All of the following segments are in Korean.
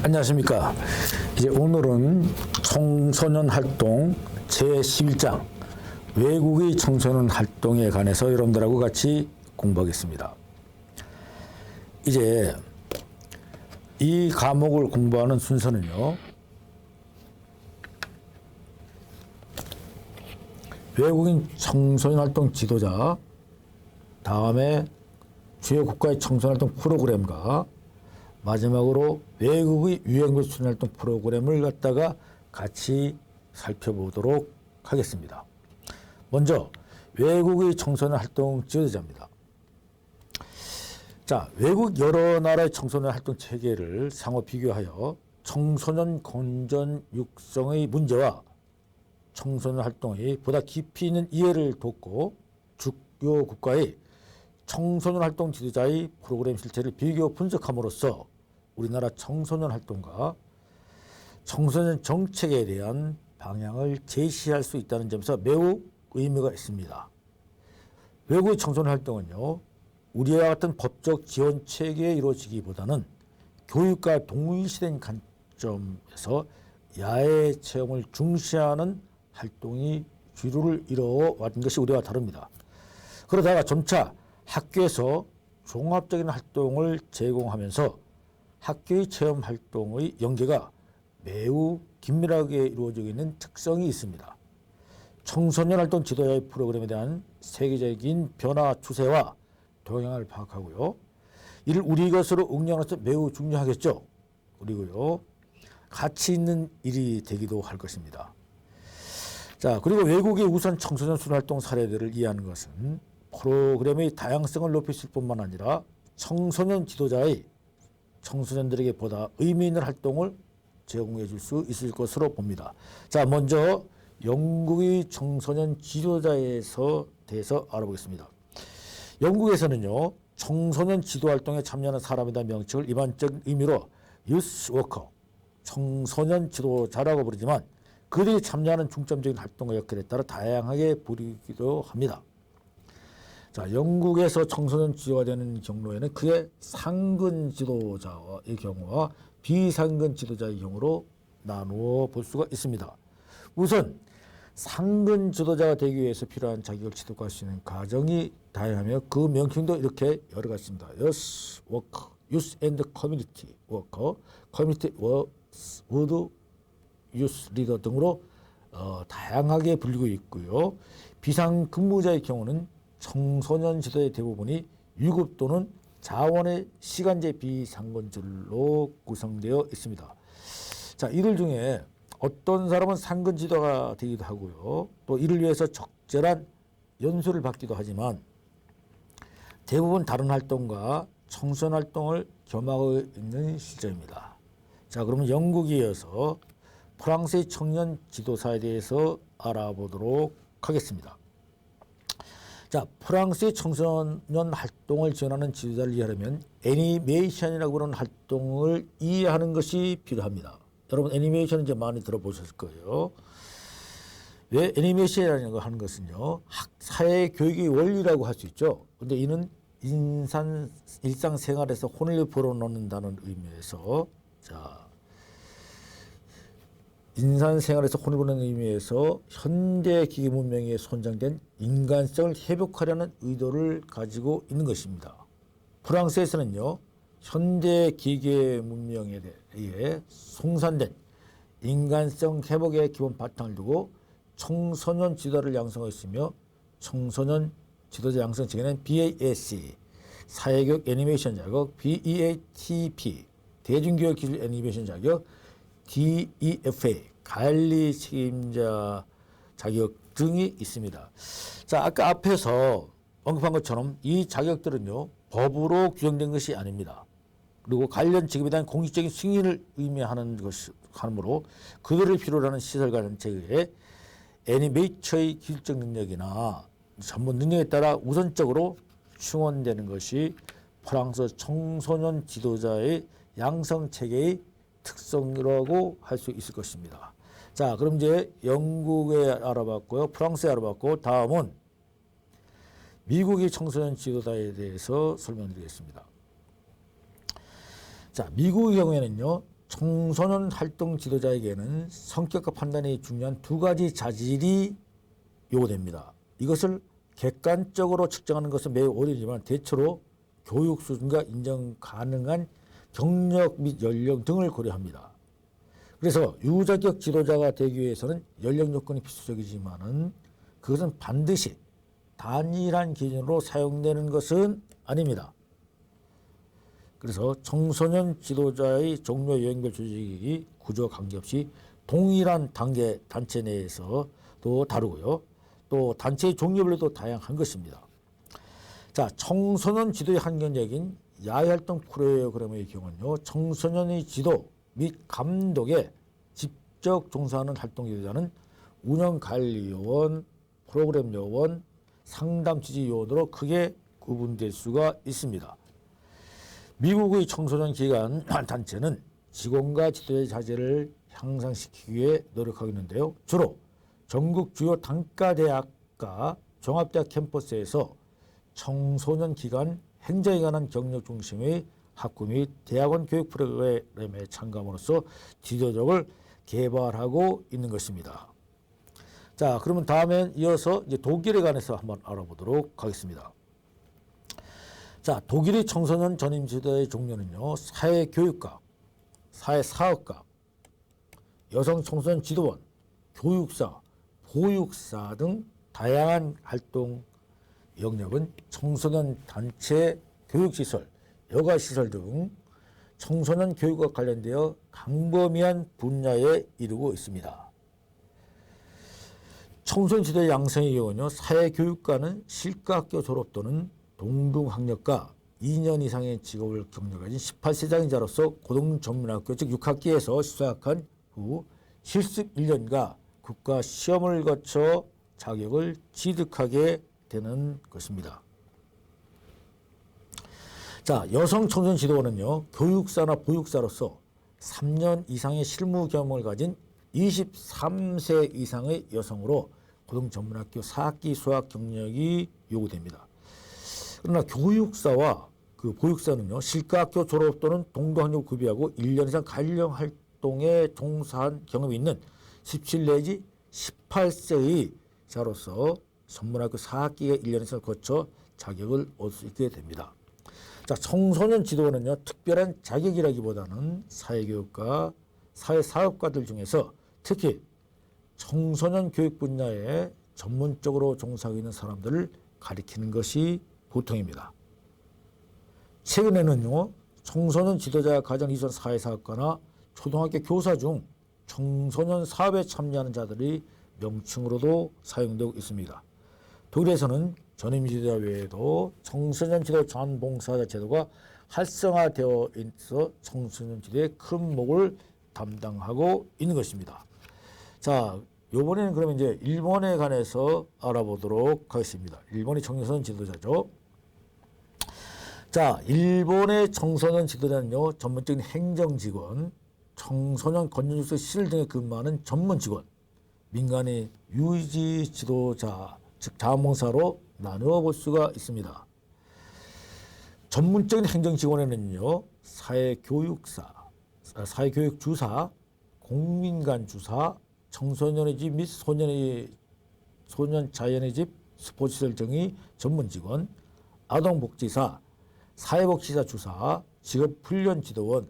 안녕하십니까. 이제 오늘은 청소년 활동 제11장 외국의 청소년 활동에 관해서 여러분들하고 같이 공부하겠습니다. 이제 이 과목을 공부하는 순서는요, 외국인 청소년 활동 지도자, 다음에 주요 국가의 청소년 활동 프로그램과 마지막으로 외국의 유형별 청소년 활동 프로그램을 갖다가 같이 살펴보도록 하겠습니다. 먼저 외국의 청소년 활동 지도자입니다. 자, 외국 여러 나라의 청소년 활동 체계를 상호 비교하여 청소년 건전 육성의 문제와 청소년 활동의 보다 깊이 있는 이해를 돕고 주요 국가의 청소년 활동 지도자의 프로그램 실체를 비교 분석함으로써 우리나라 청소년 활동과 청소년 정책에 대한 방향을 제시할 수 있다는 점에서 매우 의미가 있습니다. 외국의 청소년 활동은요, 우리와 같은 법적 지원 체계에 이루어지기보다는 교육과 동일시된 관점에서 야외 체험을 중시하는 활동이 주류를 이뤄왔던 것이 우리와 다릅니다. 그러다가 점차 학교에서 종합적인 활동을 제공하면서 학교의 체험 활동의 연계가 매우 긴밀하게 이루어지고 있는 특성이 있습니다. 청소년 활동 지도자의 프로그램에 대한 세계적인 변화 추세와 동향을 파악하고요, 이를 우리 것으로 응용하면서 매우 중요하겠죠. 그리고요, 가치 있는 일이 되기도 할 것입니다. 자, 그리고 외국의 우선 청소년 활동 사례들을 이해하는 것은 프로그램의 다양성을 높이실 뿐만 아니라 청소년 지도자의 청소년들에게 보다 의미 있는 활동을 제공해 줄 수 있을 것으로 봅니다. 자, 먼저 영국의 청소년 지도자에서 대해서 알아보겠습니다. 영국에서는요, 청소년 지도 활동에 참여하는 사람에 대한 명칭을 일반적 의미로 유스 워커, 청소년 지도자라고 부르지만 그들이 참여하는 중점적인 활동과 역할에 따라 다양하게 부르기도 합니다. 자, 영국에서 청소년 지도가 되는 경로에는 그의 상근 지도자의 경우와 비상근 지도자의 경우로 나누어 볼 수가 있습니다. 우선 상근 지도자가 되기 위해서 필요한 자격을 취득할 수 있는 과정이 다양하며 그 명칭도 이렇게 여러 가지 있습니다. Youth Worker, Youth and Community Worker, Community Wood Youth Leader 등으로 다양하게 불리고 있고요. 비상근무자의 경우는 청소년 지도의 대부분이 유급 또는 자원의 시간제 비상근줄로 구성되어 있습니다. 자, 이들 중에 어떤 사람은 상근 지도가 되기도 하고요, 또 이를 위해서 적절한 연수를 받기도 하지만 대부분 다른 활동과 청소년 활동을 겸하고 있는 실정입니다. 자, 그러면 영국에 이어서 프랑스의 청년 지도사에 대해서 알아보도록 하겠습니다. 자, 프랑스의 청소년 활동을 지원하는 지도자를 이해하려면 애니메이션이라고 부르는 활동을 이해하는 것이 필요합니다. 여러분, 애니메이션 이제 많이 들어보셨을 거예요. 왜 애니메이션이라는 거 하는 것은요, 사회 교육의 원리라고 할 수 있죠. 근데 이는 일상생활에서 혼을 불어넣는다는 의미에서, 자, 인간생활에서 혼을 보는 의미에서 현대 기계 문명에 손상된 인간성을 회복하려는 의도를 가지고 있는 것입니다. 프랑스에서는요, 현대 기계 문명에 의해 송산된 인간성 회복의 기본 바탕을 두고 청소년 지도자를 양성하였으며, 청소년 지도자 양성 체계는 BASC, 사회교육 애니메이션 자격, BEATP, 대중교육 기술 애니메이션 자격, DEFA, 관리 책임자 자격 등이 있습니다. 자, 아까 앞에서 언급한 것처럼 이 자격들은요, 법으로 규정된 것이 아닙니다. 그리고 관련 직업에 대한 공식적인 승인을 의미하는 것이 하므로 그들을 필요로 하는 시설과 단체의 애니메이터의 기술적 능력이나 전문 능력에 따라 우선적으로 충원되는 것이 프랑스 청소년 지도자의 양성 체계의 특성이라고 할 수 있을 것입니다. 자, 그럼 이제 영국에 알아봤고요, 프랑스에 알아봤고, 다음은 미국의 청소년 지도자에 대해서 설명드리겠습니다. 자, 미국의 경우에는요, 청소년 활동 지도자에게는 성격과 판단이 중요한 두 가지 자질이 요구됩니다. 이것을 객관적으로 측정하는 것은 매우 어렵지만 대체로 교육 수준과 인정 가능한 경력 및 연령 등을 고려합니다. 그래서 유자격 지도자가 되기 위해서는 연령 요건이 필수적이지만은 그것은 반드시 단일한 기준으로 사용되는 것은 아닙니다. 그래서 청소년 지도자의 종료 유형별 조직이 구조와 관계없이 동일한 단체 내에서 또 다르고요. 또 단체의 종류별로도 다양한 것입니다. 자, 청소년 지도의 한계적인 야외활동 프로그램의 경우는요. 청소년의 지도 및 감독에 직접 종사하는 활동 지도자는 운영관리요원, 프로그램 요원, 상담 지지 요원으로 크게 구분될 수가 있습니다. 미국의 청소년 기관 단체는 직원과 지도자의 자질을 향상시키기 위해 노력하고 있는데요. 주로 전국 주요 단과대학과 종합대학 캠퍼스에서 청소년 기관 행정에 관한 경력 중심의 학부 및 대학원 교육 프로그램에 참가함으로써 지도력을 개발하고 있는 것입니다. 자, 그러면 다음엔 이어서 이제 독일에 관해서 한번 알아보도록 하겠습니다. 자, 독일의 청소년 전임 지도의 종류는요. 사회교육과, 사회사업과, 여성 청소년 지도원, 교육사, 보육사 등 다양한 활동 영역은 청소년 단체, 교육시설, 여가시설 등 청소년 교육과 관련되어 광범위한 분야에 이르고 있습니다. 청소년 지도의 양성의 경우는요. 사회교육과는 실과학교 졸업 또는 동등학력과 2년 이상의 직업을 경력 가진 18세장자로서 고등전문학교 즉 6학기에서 수학한 후 실습 1년과 국가 시험을 거쳐 자격을 취득하게 되는 것입니다. 자, 여성 청소년 지도원은요. 교육사나 보육사로서 3년 이상의 실무 경험을 가진 23세 이상의 여성으로 고등전문학교 4학기 수학 경력이 요구됩니다. 그러나 교육사와 그 보육사는요. 실과학교 졸업 또는 동등학력을 구비하고 1년 이상 관련 활동에 종사한 경험이 있는 17 내지 18세의 자로서 전문학교 4학기에 1년 이상을 거쳐 자격을 얻을 수 있게 됩니다. 자, 청소년 지도원은요. 특별한 자격이라기보다는 사회교육과 사회사업가들 중에서 특히 청소년 교육 분야에 전문적으로 종사하고 있는 사람들을 가리키는 것이 보통입니다. 최근에는요. 청소년 지도자 가정 이전 사회사업가나 초등학교 교사 중 청소년 사업에 참여하는 자들이 명칭으로도 사용되고 있습니다. 독일에서는 전임 지도자 외에도 청소년 지도 자원봉사자 제도가 활성화되어 있어 청소년 지도의 큰 몫을 담당하고 있는 것입니다. 자, 이번에는 그러면 이제 일본에 관해서 알아보도록 하겠습니다. 일본의 청소년 지도자죠. 자, 일본의 청소년 지도자는요, 전문적인 행정직원, 청소년 건전육성 시설 등에 근무하는 전문 직원, 민간의 유지 지도자, 즉 자원봉사로 나누어 볼 수가 있습니다. 전문적인 행정직원에는요, 사회교육사, 사회교육주사, 공민관주사, 청소년의 집 및 소년 자연의 집, 스포츠시설 등의 전문직원, 아동복지사, 사회복지사 주사, 직업훈련지도원,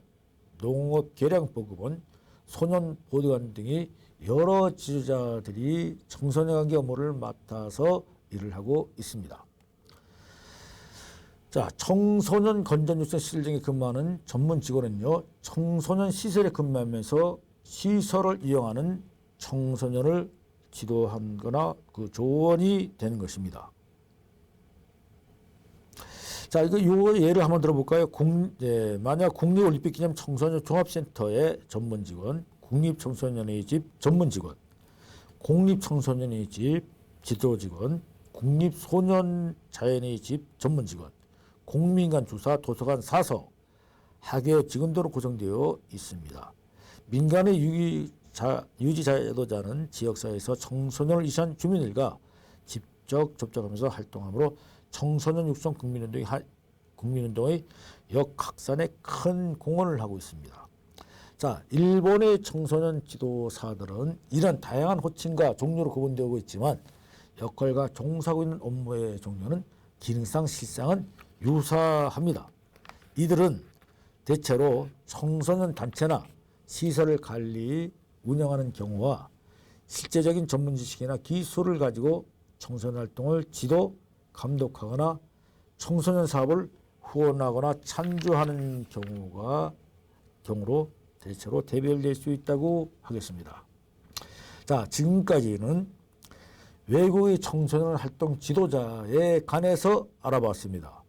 농업개량보급원, 소년보호관 등의 여러 지도자들이 청소년 관계 업무를 맡아서 일을 하고 있습니다. 자, 청소년 건전육성 시설 등에 근무하는 전문 직원은요, 청소년 시설에 근무하면서 시설을 이용하는 청소년을 지도하거나 그 조언이 되는 것입니다. 자, 요 예를 한번 들어볼까요? 만약 국립올림픽기념 청소년 종합센터의 전문 직원, 국립청소년의 집 전문 직원, 국립청소년의 집 지도 직원, 국립소년자연의 집 전문 직원, 공민관 주사, 도서관 사서, 학예 직원도로 구성되어 있습니다. 민간의 유지자도자는 지역사회에서 청소년을 위한 주민들과 직접 접촉하면서 활동하므로 청소년 육성 국민운동의 역확산에 큰 공헌을 하고 있습니다. 자, 일본의 청소년 지도사들은 이런 다양한 호칭과 종류로 구분되고 있지만 역할과 종사하고 있는 업무의 종류는 기능상 실상은 유사합니다. 이들은 대체로 청소년 단체나 시설을 관리, 운영하는 경우와 실제적인 전문 지식이나 기술을 가지고 청소년 활동을 지도, 감독하거나 청소년 사업을 후원하거나 찬주하는 경우로 대체로 대별될 수 있다고 하겠습니다. 자, 지금까지는 외국의 청소년 활동 지도자에 관해서 알아봤습니다.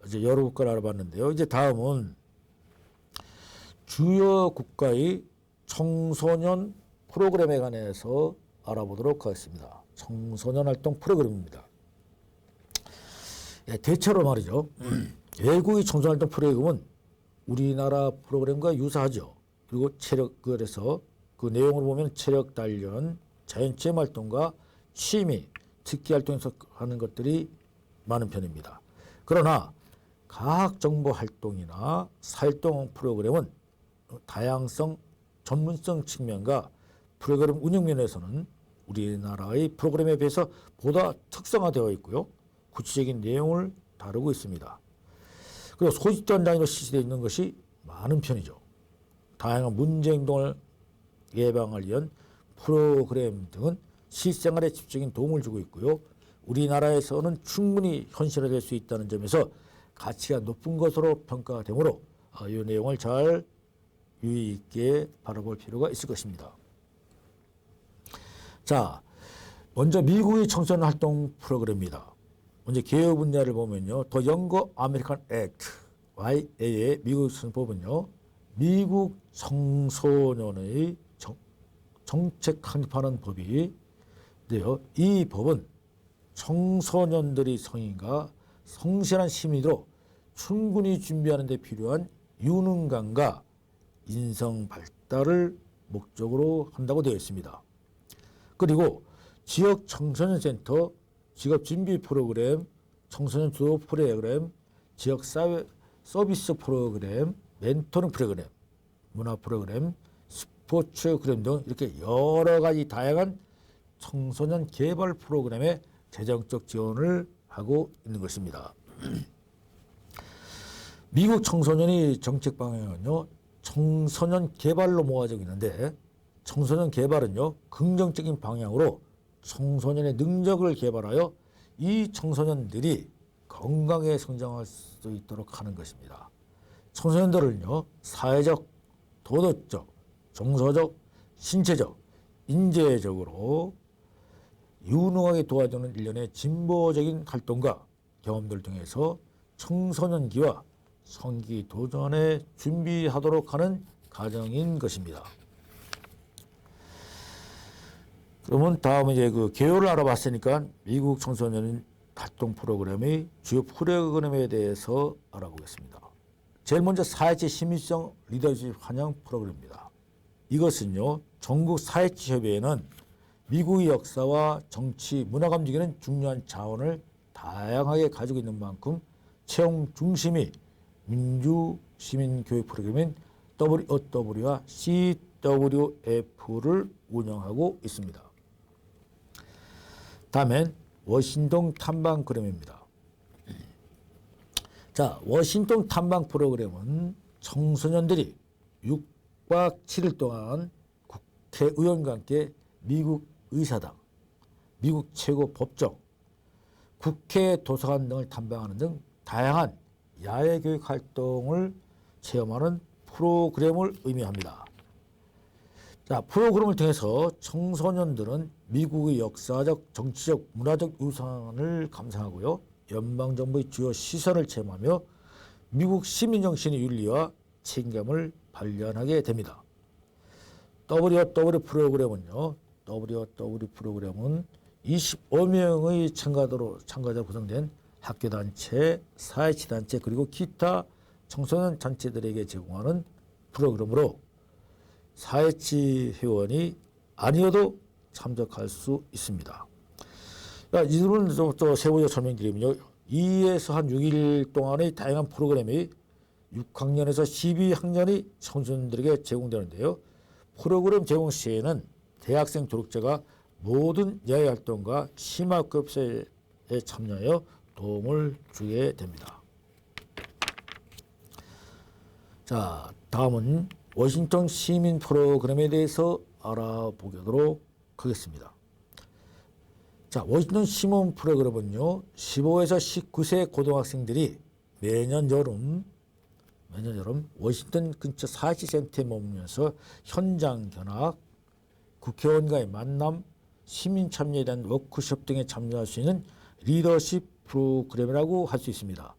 이제 여러 국가를 알아봤는데요. 이제 다음은 주요 국가의 청소년 프로그램에 관해서 알아보도록 하겠습니다. 청소년 활동 프로그램입니다. 대체로 말이죠. 외국의 청소년 활동 프로그램은 우리나라 프로그램과 유사하죠. 그리고 그래서 그 내용을 보면 체력 단련, 자연체험 활동과 취미, 특기 활동에서 하는 것들이 많은 편입니다. 그러나 과학정보 활동이나 사활동 프로그램은 다양성, 전문성 측면과 프로그램 운영 면에서는 우리나라의 프로그램에 비해서 보다 특성화되어 있고요. 구체적인 내용을 다루고 있습니다. 그리고 소집단 단위로 실시되어 있는 것이 많은 편이죠. 다양한 문제 행동을 예방을 위한 프로그램 등은 실생활에 집중적인 도움을 주고 있고요. 우리나라에서는 충분히 현실화될 수 있다는 점에서 가치가 높은 것으로 평가가 되므로 이 내용을 잘 유의 있게 바라볼 필요가 있을 것입니다. 자, 먼저 미국의 청소년 활동 프로그램입니다. 먼저 개요 분야를 보면요. 더 영거 아메리칸 액트 YA의 미국 선법은요. 미국 청소년의 정책 확립하는 법인데요. 이 법은 청소년들이 성인과 성실한 시민으로 충분히 준비하는 데 필요한 유능감과 인성 발달을 목적으로 한다고 되어 있습니다. 그리고 지역 청소년 센터, 직업 준비 프로그램, 청소년 주도 프로그램, 지역 사회 서비스 프로그램, 멘토링 프로그램, 문화 프로그램, 스포츠 프로그램 등 이렇게 여러 가지 다양한 청소년 개발 프로그램에 재정적 지원을 하고 있는 것입니다. 미국 청소년의 정책 방향은요, 청소년 개발로 모아지고 있는데, 청소년 개발은요, 긍정적인 방향으로 청소년의 능력을 개발하여 이 청소년들이 건강하게 성장할 수 있도록 하는 것입니다. 청소년들은요, 사회적, 도덕적, 정서적, 신체적, 인재적으로 유능하게 도와주는 일련의 진보적인 활동과 경험들을 통해서 청소년기와 성기 도전에 준비하도록 하는 과정인 것입니다. 그러면 다음은 이제 그 개요를 알아봤으니까 미국 청소년 활동 프로그램의 주요 프로그램에 대해서 알아보겠습니다. 제일 먼저 사회체 시민성 리더십 환영 프로그램입니다. 이것은요, 전국 사회체 협의회는 미국의 역사와 정치, 문화가 움직이는 중요한 자원을 다양하게 가지고 있는 만큼 채용 중심이 민주 시민 교육 프로그램인 WOW와 CWF를 운영하고 있습니다. 다음엔 워싱턴 탐방 프로그램입니다. 자, 워싱턴 탐방 프로그램은 청소년들이 6박 7일 동안 국회의원과 함께 미국 의사당, 미국 최고 법정, 국회 도서관 등을 탐방하는 등 다양한 야외 교육 활동을 체험하는 프로그램을 의미합니다. 자, 프로그램을 통해서 청소년들은 미국의 역사적, 정치적, 문화적 유산을 감상하고요. 연방정부의 주요 시설을 체험하며 미국 시민정신의 윤리와 책임감을 발견하게 됩니다. WOW 프로그램은요. WOW 프로그램은 25명의 참가자로 구성된 학교단체, 사회치단체 그리고 기타 청소년 단체들에게 제공하는 프로그램으로 사회치 회원이 아니어도 참석할 수 있습니다. 이들은 또 세부적 설명드리면요. 2에서 한 6일 동안의 다양한 프로그램이 6학년에서 12학년이 청소년들에게 제공되는데요. 프로그램 제공 시에는 대학생 졸업자가 모든 야외활동과 심화급제에 참여하여 도움을 주게 됩니다. 자, 다음은 워싱턴 시민 프로그램에 대해서 알아보도록 하겠습니다. 자, 워싱턴 시민 프로그램은요, 15에서 19세 고등학생들이 매년 여름 워싱턴 근처 사시센터에 머물면서 현장 견학, 국회의원과의 만남, 시민 참여에 대한 워크숍 등에 참여할 수 있는 리더십 프로그램이라고 할 수 있습니다.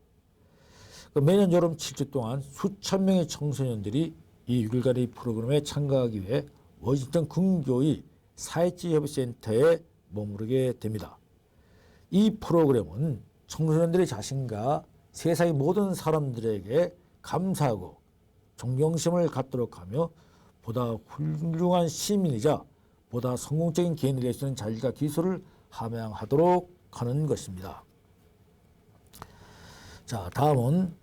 매년 여름 7주 동안 수천 명의 청소년들이 이 6일간의 프로그램에 참가하기 위해 워싱턴 근교의 사회지협센터에 머무르게 됩니다. 이 프로그램은 청소년들의 자신과 세상의 모든 사람들에게 감사하고 존경심을 갖도록 하며 보다 훌륭한 시민이자 보다 성공적인 개인이 될 수 있는 자질과 기술을 함양하도록 하는 것입니다. 자, 다음은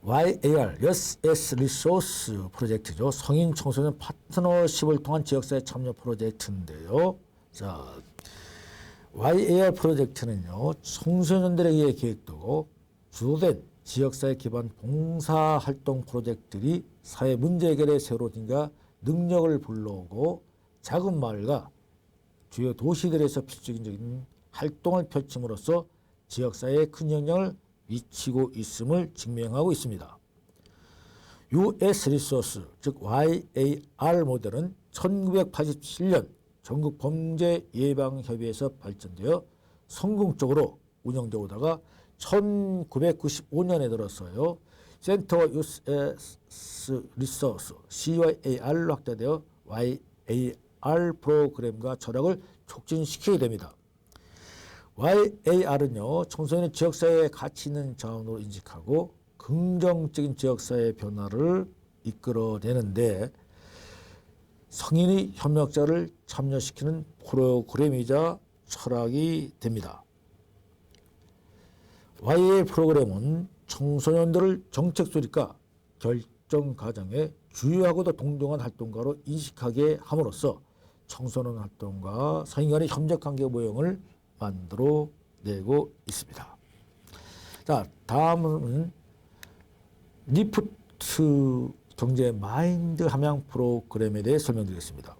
YAR, Youth as Resource 프로젝트죠. 성인 청소년 파트너십을 통한 지역사회 참여 프로젝트인데요. 자, YAR 프로젝트는요, 청소년들에게 계획되고 주도된 지역사회 기반 봉사활동 프로젝트들이 사회 문제 해결에 새로운과 능력을 불러오고 작은 마을과 주요 도시들에서 필수적인 활동을 펼침으로써 지역사회에 큰 영향을 미치고 있음을 증명하고 있습니다. US 리소스, 즉 YAR 모델은 1987년 전국 범죄 예방 협의회에서 발전되어 성공적으로 운영되어 오다가 1995년에 들어서요, 센터 유스 리소스 CYAR로 확대되어 YAR 프로그램과 철학을 촉진시키게 됩니다. YAR은요, 청소년의 지역사회에 가치 있는 자원으로 인식하고 긍정적인 지역사회 변화를 이끌어내는데 성인의 협력자를 참여시키는 프로그램이자 철학이 됩니다. YA 프로그램은 청소년들을 정책 수립과 결정 과정에 주요하고도 동등한 활동가로 인식하게 함으로써 청소년 활동과 성인 간의 협력 관계 모형을 만들어내고 있습니다. 자, 다음은 리프트 경제 마인드 함양 프로그램에 대해 설명드리겠습니다.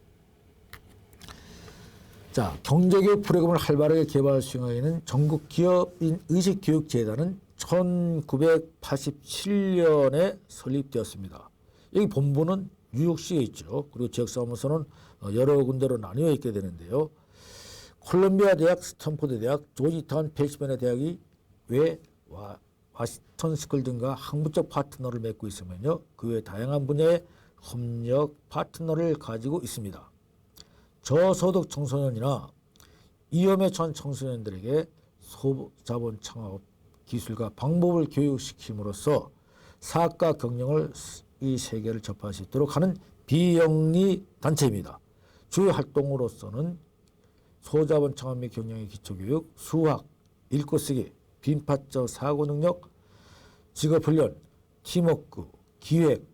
자, 경제교육 프로그램을 활발하게 개발 수행하기는 전국 기업인 의식교육재단은 1987년에 설립되었습니다. 여기 본부는 뉴욕시에 있죠. 그리고 지역사무소는 여러 군데로 나뉘어 있게 되는데요. 콜롬비아 대학, 스탠포드 대학, 조지타운 펜실베니아 대학이 외 와시턴 스쿨 등과 학문적 파트너를 맺고 있으면요, 그 외 다양한 분야의 협력 파트너를 가지고 있습니다. 저소득 청소년이나 위험에 처한 청소년들에게 소자본 창업 기술과 방법을 교육시킴으로써 사학과 경영을 이 세계를 접할 수 있도록 하는 비영리 단체입니다. 주요 활동으로서는 소자본 창업 및 경영의 기초교육, 수학, 읽고 쓰기, 빈파적 사고 능력, 직업훈련, 팀워크, 기획,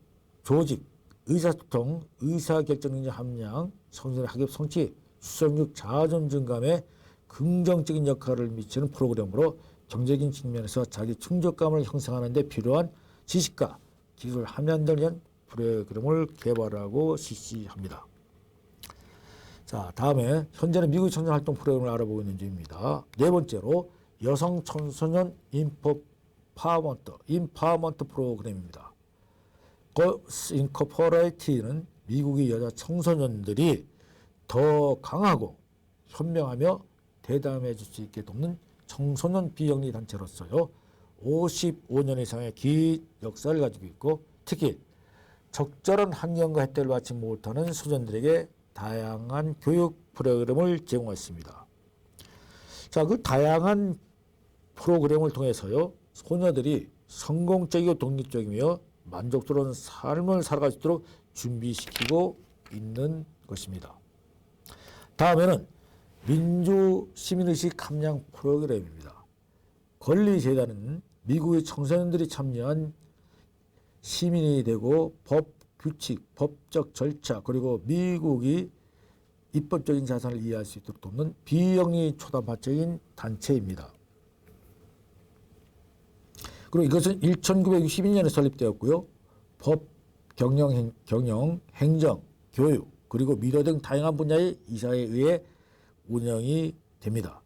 조직, 의사소통, 의사결정 능력 함량, 청소년의 학업 성취, 수석력 자존 증감에 긍정적인 역할을 미치는 프로그램으로 경제적인 측면에서 자기 충족감을 형성하는 데 필요한 지식과 기술 함량을 위한 프로그램을 개발하고 실시합니다. 자, 다음에 현재는 미국 청년 활동 프로그램을 알아보고 있는 중입니다. 네 번째로 여성 청소년 인파워먼트 프로그램입니다. 인코퍼레이티는 미국의 여자 청소년들이 더 강하고 현명하며 대담해질 수 있게 돕는 청소년 비영리 단체로서요, 55년 이상의 긴 역사를 가지고 있고 특히 적절한 환경과 혜택을 받지 못하는 소년들에게 다양한 교육 프로그램을 제공했습니다. 자, 그 다양한 프로그램을 통해서요, 소녀들이 성공적이고 독립적이며 만족스러운 삶을 살아갈 수 있도록 준비시키고 있는 것입니다. 다음에는 민주 시민의식 함양 프로그램입니다. 권리재단은 미국의 청소년들이 참여한 시민이 되고 법, 규칙, 법적 절차 그리고 미국이 입법적인 자산을 이해할 수 있도록 돕는 비영리 초단파적인 단체입니다. 그리고 이것은 1962년에 설립되었고요. 법, 경영, 행정, 교육 그리고 미래 등 다양한 분야의 이사에 의해 운영이 됩니다.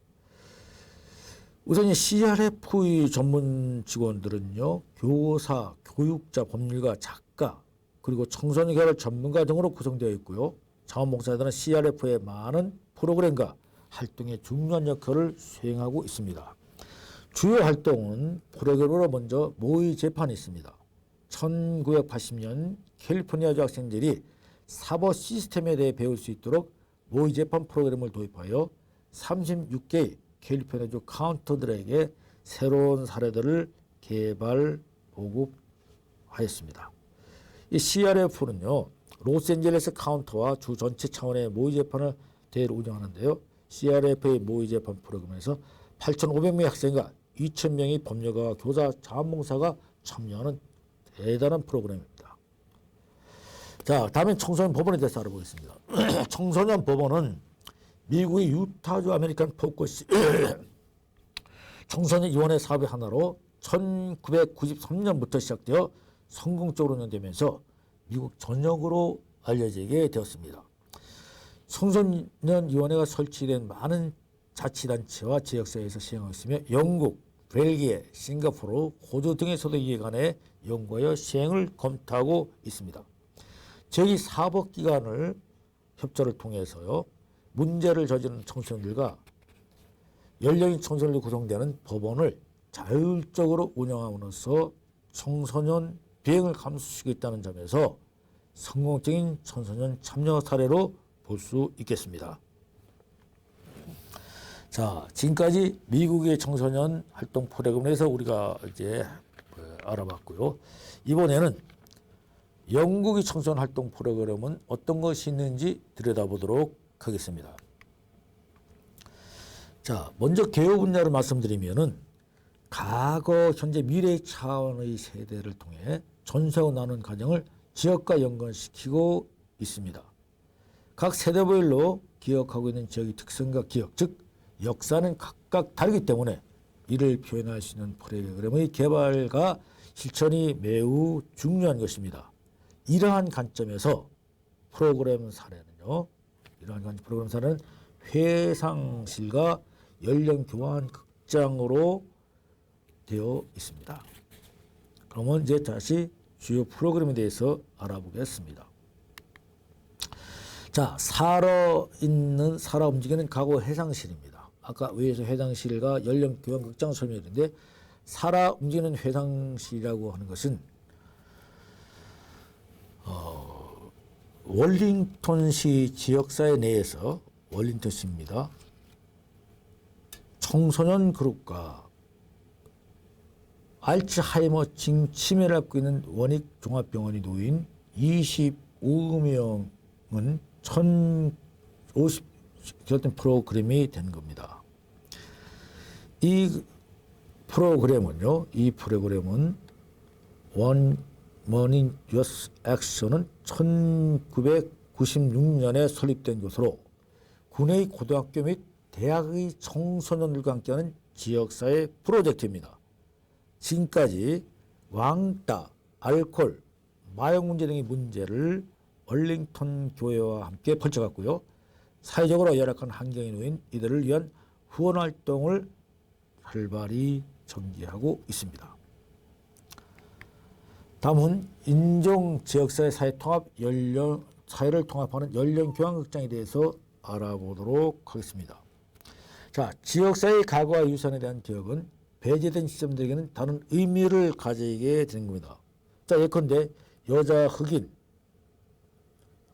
우선 이 CRF의 전문 직원들은요, 교사, 교육자, 법률가, 작가, 그리고 청소년 개발 전문가 등으로 구성되어 있고요. 자원봉사자들은 CRF의 많은 프로그램과 활동에 중요한 역할을 수행하고 있습니다. 주요 활동은 프로그램으로 먼저 모의 재판이 있습니다. 1980년 캘리포니아주 학생들이 사법 시스템에 대해 배울 수 있도록 모의 재판 프로그램을 도입하여 36개의 캘리포니아주 카운터들에게 새로운 사례들을 개발, 보급하였습니다. 이 CRF는요, 로스앤젤레스 카운터와 주 전체 차원의 모의 재판을 대회를 운영하는데요. CRF의 모의 재판 프로그램에서 8,500명의 학생과 2,000명의 법률가와 교사, 자원봉사가 참여하는 대단한 프로그램입니다. 자, 다음엔 청소년 법원에 대해서 알아보겠습니다. 청소년 법원은 미국의 유타주 아메리칸 포커시 청소년 위원회 사업의 하나로 1993년부터 시작되어 성공적으로 운영되면서 미국 전역으로 알려지게 되었습니다. 청소년위원회가 설치된 많은 자치단체와 지역사회에서 시행하고 있으며 영국, 벨기에, 싱가포르, 호주 등의 소득기관에 연구하여 시행을 검토하고 있습니다. 저희 사법기관을 협조를 통해서요, 문제를 저지르는 청소년들과 연령인 청소년들로 구성되는 법원을 자율적으로 운영함으로써 청소년 비행을 감수시키고 있다는 점에서 성공적인 청소년 참여 사례로 볼 수 있겠습니다. 자, 지금까지 미국의 청소년 활동 프로그램에서 우리가 이제 알아봤고요. 이번에는 영국의 청소년 활동 프로그램은 어떤 것이 있는지 들여다보도록 하겠습니다. 자, 먼저 개요 분야를 말씀드리면은 과거, 현재, 미래 차원의 세대를 통해 전세로 나눈 가정을 지역과 연관시키고 있습니다. 각 세대별로 기억하고 있는 지역의 특성과 기억, 즉 역사는 각각 다르기 때문에 이를 표현할 수 있는 프로그램의 개발과 실천이 매우 중요한 것입니다. 이러한 관점에서 프로그램 사례는요, 회상실과 연령 교환 극장으로 되어 있습니다. 그러면 이제 다시 주요 프로그램에 대해서 알아보겠습니다. 자, 살아 움직이는 과거 회상실입니다. 아까 위에서 회상실과 연령 교환 극장 설명했는데, 살아 움직이는 회상실이라고 하는 것은 월링턴시 지역사회 내에서, 월링턴시입니다, 청소년 그룹과 알츠하이머증 치매를 앓고 있는 원익 종합병원이 놓인 25명은 1050 기록된 프로그램이 된 겁니다. 이 프로그램은 원 머닝 유스 액션은 1996년에 설립된 것으로 국내의 고등학교 및 대학의 청소년들과 함께하는 지역사회 프로젝트입니다. 지금까지 왕따, 알코올, 마약 문제 등의 문제를 얼링턴 교회와 함께 펼쳐갔고요. 사회적으로 열악한 환경에 놓인 이들을 위한 후원 활동을 활발히 전개하고 있습니다. 다음은 인종 지역사회 사회를 통합하는 연령 교환극장에 대해서 알아보도록 하겠습니다. 자, 지역사회의 과거와 유산에 대한 기억은 배제된 시점들에게는 다른 의미를 가지게 되는 겁니다. 자, 예컨대 여자, 흑인,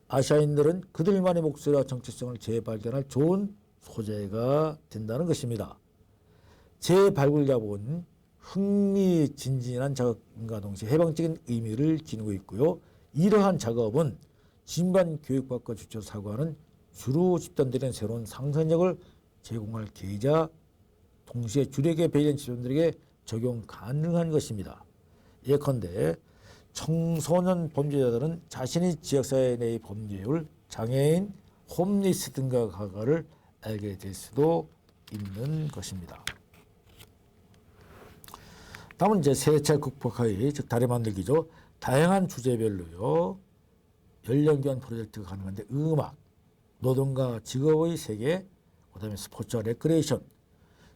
아시아인들은 그들만의 목소리와 정체성을 재발견할 좋은 소재가 된다는 것입니다. 재발굴작업은 흥미진진한 작업과 동시에 해방적인 의미를 지니고 있고요. 이러한 작업은 진반 교육받고 주체 사고하는 주로 집단들의 새로운 상상력을 제공할 계기자, 동시에 주력의 배제된 집단들에게 적용 가능한 것입니다. 예컨대 청소년 범죄자들은 자신이 지역사회 내의 범죄율, 장애인, 홈리스 등과 과거를 알게 될 수도 있는 것입니다. 다음은 이제 세찰 극복하기, 즉 다리 만들기죠. 다양한 주제별로요. 연령교환 프로젝트가 가능한데 음악, 노동과 직업의 세계, 그다음에 스포츠와 레크레이션,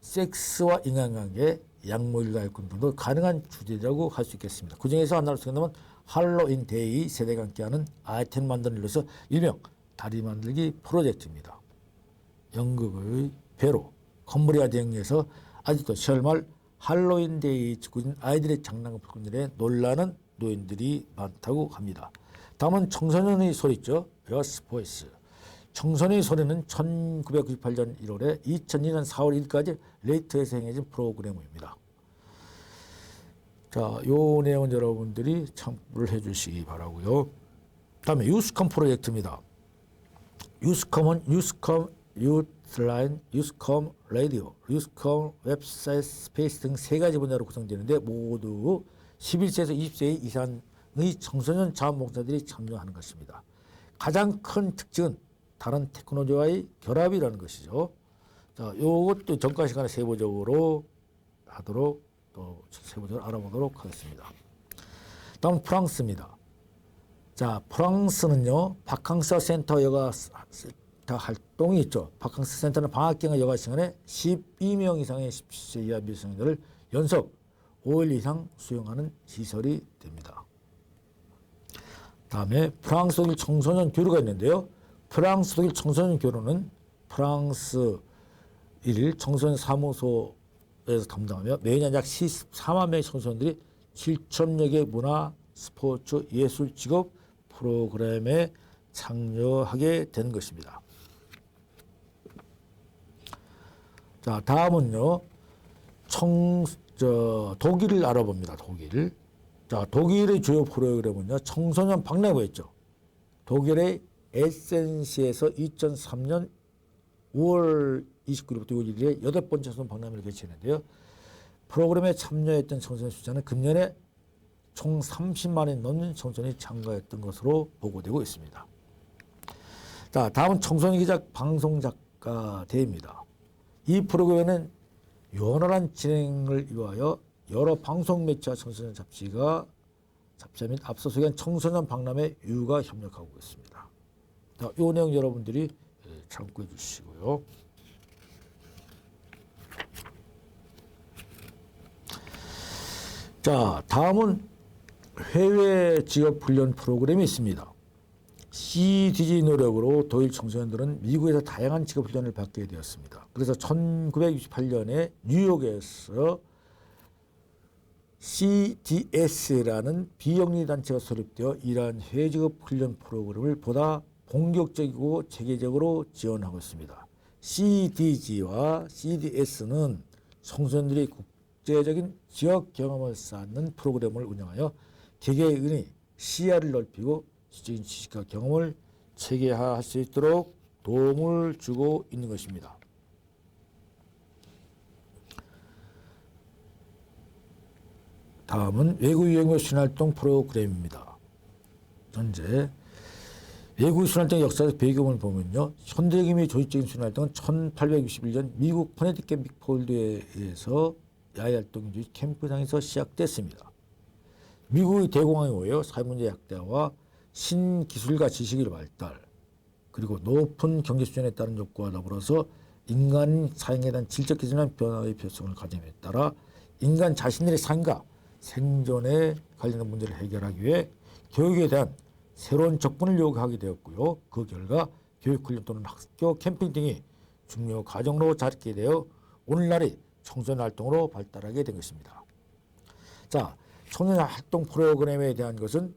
섹스와 인간관계, 약물과 일꾼 등도 가능한 주제라고 할 수 있겠습니다. 그 중에서 하나로 생각하면 할로윈 데이 세대가 함께하는 아이템 만드는 일로서 일명 다리 만들기 프로젝트입니다. 영국의 베로 컴브리아 대행에서 아직도 설말 할로윈 데이 직후인 아이들의 장난감 풀꾼들에 놀라는 노인들이 많다고 합니다. 다음은 청소년의 소리 있죠. Yours Voice. 청소년의 소리는 1998년 1월에 2002년 4월 1일까지 레이트에서 행해진 프로그램입니다. 자, 요 내용은 여러분들이 참고를 해주시기 바라고요. 다음에 유스컴 프로젝트입니다. 유스컴은 유스컴 유트라인, 유스컴 라디오, 유스컴 웹사이트 스페이스 등 세 가지 분야로 구성되는데 모두 11세에서 20세 이상의 청소년 자원봉사들이 참여하는 것입니다. 가장 큰 특징은 다른 테크놀로지와의 결합이라는 것이죠. 자, 요것도 전과 시간에 세부적으로 하도록 또 세부적으로 알아보도록 하겠습니다. 다음 프랑스입니다. 자, 프랑스는요, 바캉스 센터 여가 활동이 있죠. 바캉스 센터는 방학 기간 여가 시간에 12명 이상의 17세 이하 미성년자를 연속 5일 이상 수용하는 시설이 됩니다. 다음에 프랑스 독일 청소년 교류가 있는데요. 프랑스 독일 청소년 교류는 프랑스 1일 청소년 사무소에서 담당하며 매년 약 14만 명의 청소년들이 7,000여 개 문화, 스포츠, 예술, 직업 프로그램에 참여하게 되는 것입니다. 자, 다음은요. 독일을 알아봅니다. 독일. 자, 독일의 주요 프로그램은요. 청소년 박람회였죠. 독일의 에센시에서 2003년 5월 29일부터 5일에 8번째 청소년 박람회를 개최했는데요. 프로그램에 참여했던 청소년 숫자는 금년에 총 30만이 넘는 청소년이 참가했던 것으로 보고되고 있습니다. 자, 다음은 청소년 기자 방송작가 대회입니다. 이 프로그램에는 원활한 진행을 위하여 여러 방송 매체와 청소년 잡지와 및 앞서 소개한 청소년 박람회 유가 협력하고 있습니다. 자, 이 내용 여러분들이 참고해 주시고요. 자, 다음은 해외 지역 훈련 프로그램이 있습니다. CDG 노력으로 독일 청소년들은 미국에서 다양한 직업 훈련을 받게 되었습니다. 그래서 1968년에 뉴욕에서 CDS라는 비영리 단체가 설립되어 이러한 해외 직업 훈련 프로그램을 보다 공격적이고 체계적으로 지원하고 있습니다. CDG와 CDS는 청소년들이 국제적인 지역 경험을 쌓는 프로그램을 운영하여 개개인의 시야를 넓히고 지적인 지식과 경험을 체계화할 수 있도록 도움을 주고 있는 것입니다. 다음은 외국 유형의 순활동 프로그램입니다. 현재 외국 순활동 역사적 배경을 보면요. 현대기의 조직적인 순활동은 1861년 미국 커네티켓 믹폴드에서 야외활동 캠프장에서 시작됐습니다. 미국의 대공황에 의해 사회문제 약대화와 신기술과 지식의 발달, 그리고 높은 경제 수준에 따른 욕구와 더불어서 인간 사행에 대한 질적 기준한 변화의 필요성을 가짐에 따라 인간 자신들의 삶과 생존에 관련된 문제를 해결하기 위해 교육에 대한 새로운 접근을 요구하게 되었고요. 그 결과 교육훈련 또는 학교 캠핑 등이 중요 과정으로 자리게 되어 오늘날의 청소년 활동으로 발달하게 된 것입니다. 자, 청소년 활동 프로그램에 대한 것은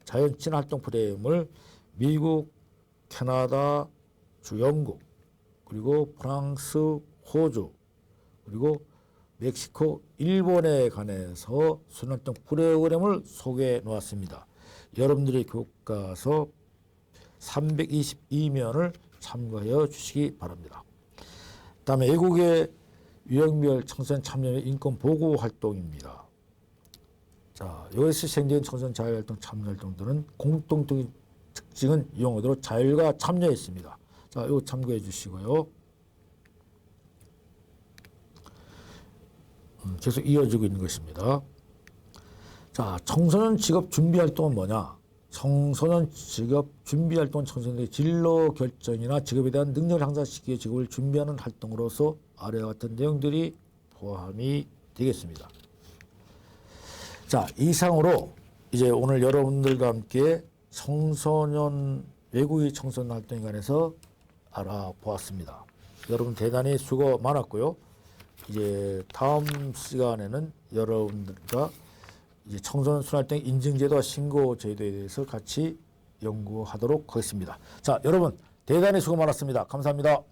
자연친화 활동 프로그램을 미국, 캐나다, 영국, 그리고 프랑스, 호주, 그리고 멕시코, 일본에 관해서 순환활동 프로그램을 소개해 놓았습니다. 여러분들의 교과서 322면을 참고하여 주시기 바랍니다. 다음에 외국의 유형별 청소년 참여 인권 보고 활동입니다. 자, 여기서 시행된 청소년 자유활동 참여활동들은 공통적인 특징은 용어대로 자율과 참여에 있습니다. 자, 이거 참고해 주시고요. 계속 이어지고 있는 것입니다. 자, 청소년 직업 준비 활동은 뭐냐? 청소년 직업 준비 활동은 청소년의 진로 결정이나 직업에 대한 능력을 향상시키기 위해 직업을 준비하는 활동으로서 아래와 같은 내용들이 포함이 되겠습니다. 자, 이상으로 이제 오늘 여러분들과 함께 청소년 외국인 청소년 활동에 관해서 알아보았습니다. 여러분 대단히 수고 많았고요. 이제 다음 시간에는 여러분들과 이제 청소년 순활동 인증제도와 신고 제도에 대해서 같이 연구하도록 하겠습니다. 자, 여러분 대단히 수고 많았습니다. 감사합니다.